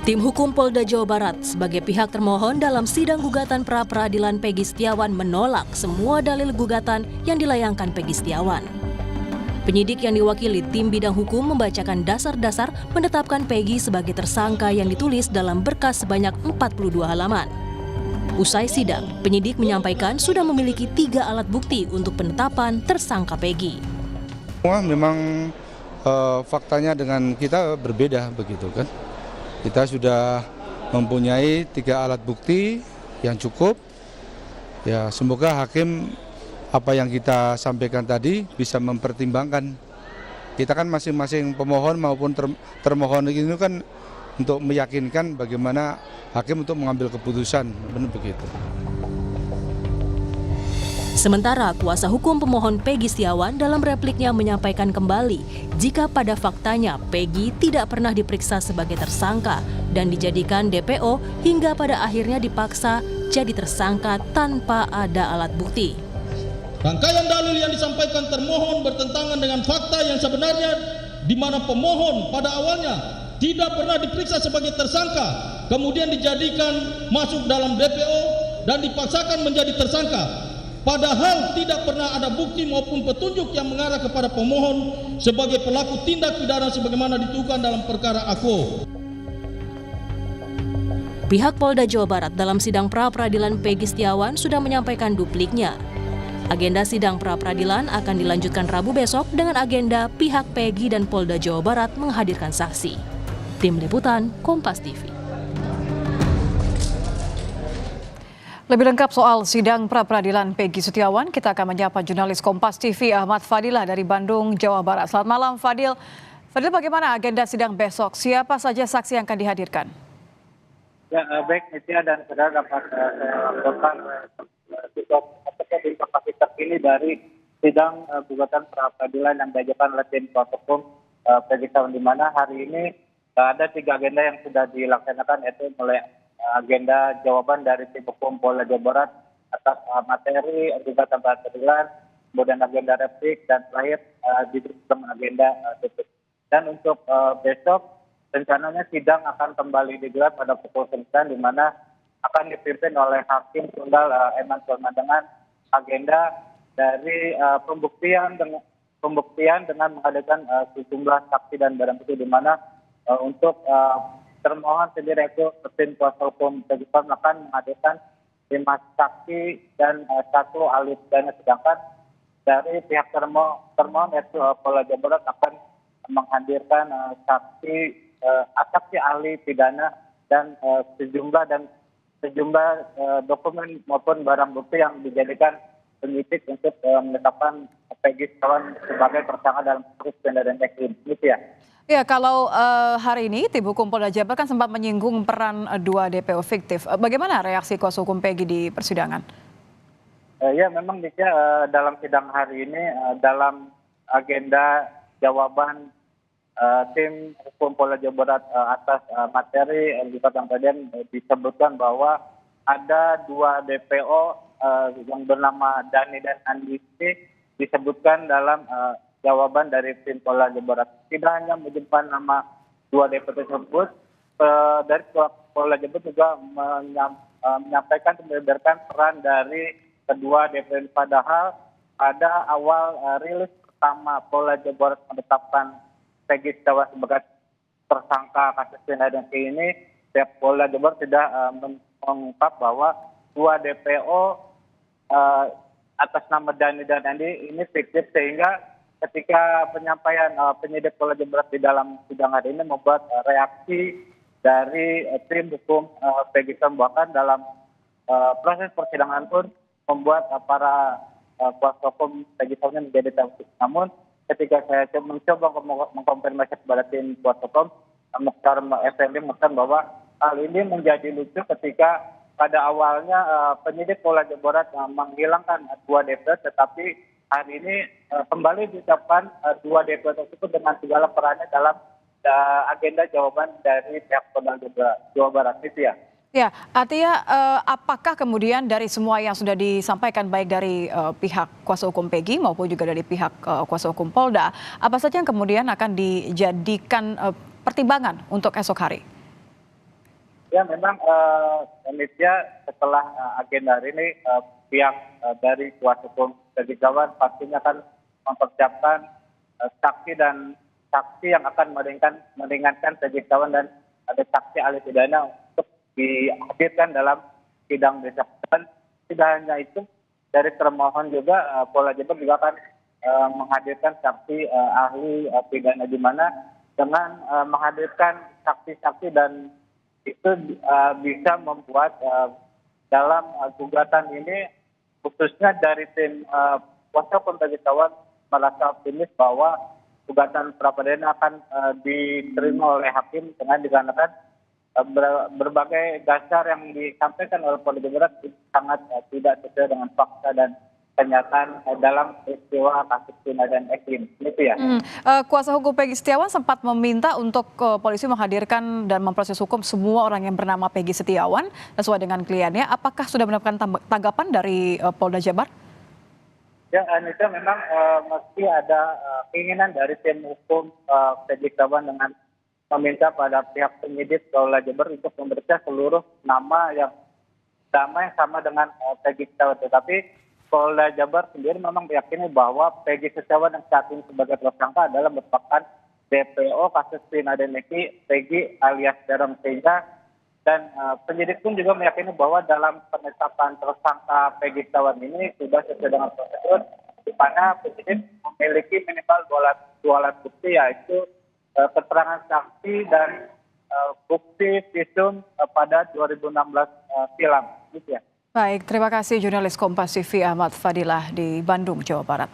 Tim Hukum Polda Jawa Barat sebagai pihak termohon dalam sidang gugatan pra-peradilan Peggy Setiawan menolak semua dalil gugatan yang dilayangkan Peggy Setiawan. Penyidik yang diwakili tim bidang hukum membacakan dasar-dasar menetapkan Peggy sebagai tersangka yang ditulis dalam berkas sebanyak 42 halaman. Usai sidang, penyidik menyampaikan sudah memiliki 3 alat bukti untuk penetapan tersangka Peggy. Memang faktanya dengan kita berbeda begitu kan. Kita sudah mempunyai 3 alat bukti yang cukup. Ya, semoga hakim apa yang kita sampaikan tadi bisa mempertimbangkan. Kita kan masing-masing pemohon maupun termohon ini kan untuk meyakinkan bagaimana hakim untuk mengambil keputusan, benar begitu. Sementara kuasa hukum pemohon Peggy Setiawan dalam repliknya menyampaikan kembali jika pada faktanya Peggy tidak pernah diperiksa sebagai tersangka dan dijadikan DPO hingga pada akhirnya dipaksa jadi tersangka tanpa ada alat bukti. Rangkaian dalil yang disampaikan termohon bertentangan dengan fakta yang sebenarnya di mana pemohon pada awalnya tidak pernah diperiksa sebagai tersangka, kemudian dijadikan masuk dalam DPO dan dipaksakan menjadi tersangka. Padahal tidak pernah ada bukti maupun petunjuk yang mengarah kepada pemohon sebagai pelaku tindak pidana sebagaimana ditentukan dalam perkara AKO. Pihak Polda Jawa Barat dalam sidang pra-peradilan Peggy Setiawan sudah menyampaikan dupliknya. Agenda sidang pra-peradilan akan dilanjutkan Rabu besok dengan agenda pihak Peggy dan Polda Jawa Barat menghadirkan saksi. Tim Liputan, Kompas TV. Lebih lengkap soal sidang pra-peradilan Peggy Setiawan, kita akan menyapa jurnalis Kompas TV Ahmad Fadilah dari Bandung, Jawa Barat. Selamat malam Fadil. Fadil, bagaimana agenda sidang besok? Siapa saja saksi yang akan dihadirkan? Ya, baik, Nitya dan saudara dapat saya laporkan informasi terkini dari sidang gugatan pra-peradilan yang diajukan oleh tim kuasa hukum Peggy Setiawan, di mana hari ini ada 3 agenda yang sudah dilaksanakan, yaitu mulai agenda jawaban dari tim hukum Polda Jawa Barat atas materi gugatan pra-peradilan, kemudian agenda replik, dan terakhir ditutup agenda tutup. Dan untuk besok rencananya sidang akan kembali digelar pada pukul 9, di mana akan dipimpin oleh Hakim Tunggal Eman Sulaiman dengan agenda dari pembuktian dengan menghadirkan sejumlah saksi dan barang bukti, di mana untuk termohon sendiri yaitu tim kuasa hukum Peggy Setiawan akan menghadirkan 5 saksi dan 1 ahli pidana, sedangkan dari pihak termohon yaitu Polda Jawa Barat akan menghadirkan saksi ahli pidana dan sejumlah dokumen maupun barang bukti yang dijadikan penyidik untuk menetapkan Peggy Setiawan sebagai tersangka dalam kasus penodaan agama. Itu ya. Ya, kalau hari ini tim hukum Polda Jabar kan sempat menyinggung peran 2 DPO fiktif. Bagaimana reaksi kuasa hukum Peggy di persidangan? Ya, memang dalam sidang hari ini dalam agenda jawaban tim hukum Polda Jawa Barat atas materi gugatan pra-peradilan disebutkan bahwa ada 2 DPO yang bernama Dani dan Andi disebutkan dalam jawaban dari tim Polda Jawa Barat. Tidak hanya menyebutkan nama 2 DPO tersebut, dari Polda Jawa Barat juga menyampaikan membeberkan peran dari kedua DPO, padahal pada awal rilis pertama Polda Jawa Barat menetapkan Peggy Setiawan sebagai tersangka kasus penodaan agama ini, pihak Polda Jawa Barat sudah mengungkap bahwa 2 DPO atas nama Dani dan Andi ini fiktif, sehingga ketika penyampaian penyidik Polda Jawa Barat di dalam sidang hari ini membuat reaksi dari tim hukum Peggy Setiawan, bahkan dalam proses persidangan pun membuat para kuasa hukum Peggy Setiawan menjadi takut. Namun ketika saya mencoba mengkonfirmasi kepada tim kuasa hukum Mukhtar Effendi mengatakan bahwa hal ini menjadi lucu ketika pada awalnya penyidik Polda Jawa Barat menghilangkan 2 DPO, tetapi hari ini kembali diucapkan 2 DPO tersebut dengan segala perannya dalam agenda jawaban dari pihak Polda Jawa Barat. Itu ya. Ya, artinya apakah kemudian dari semua yang sudah disampaikan baik dari pihak kuasa hukum Peggy maupun juga dari pihak kuasa hukum Polda, apa saja yang kemudian akan dijadikan pertimbangan untuk esok hari? Ya memang Indonesia setelah agenda hari ini pihak dari kuasa hukum Peggy Setiawan pastinya akan mempersiapkan saksi dan saksi yang akan meringankan Peggy Setiawan dan ada saksi ahli pidana untuk dihadirkan dalam sidang besok. Dan tidak hanya itu, dari termohon juga Polda Jabar juga akan menghadirkan saksi ahli pidana di mana dengan menghadirkan saksi-saksi dan itu bisa membuat dalam gugatan ini khususnya dari tim kuasa hukum Peggy Setiawan merasa optimis bahwa gugatan pra peradilan akan diterima oleh hakim dengan dikarenakan berbagai dasar yang disampaikan oleh Polda Jabar sangat tidak sesuai dengan fakta dan kenyataan dalam peristiwa kasus Vina dan Eki. Itu ya. Kuasa hukum Peggy Setiawan sempat meminta untuk polisi menghadirkan dan memproses hukum semua orang yang bernama Peggy Setiawan sesuai dengan kliennya. Apakah sudah mendapatkan tanggapan dari Polda Jabar? Ya, Anissa, memang meski ada keinginan dari tim hukum Peggy Setiawan dengan meminta pada pihak penyidik Polda Jabar untuk memeriksa seluruh nama yang sama dengan Peggy Setiawan, tetapi Polda Jabar sendiri memang meyakini bahwa Peggy Setiawan yang saat ini sebagai tersangka adalah merupakan DPO kasus Vina dan Eki, Peggy alias Darren Teja, dan penyidik pun juga meyakini bahwa dalam penetapan tersangka Peggy Setiawan ini sudah sesuai dengan prosedur, di mana penyidik memiliki minimal dua alat bukti, yaitu keterangan saksi dan bukti visum pada 2016 silam. Gitu ya. Baik, terima kasih jurnalis Kompas TV Ahmad Fadilah di Bandung, Jawa Barat.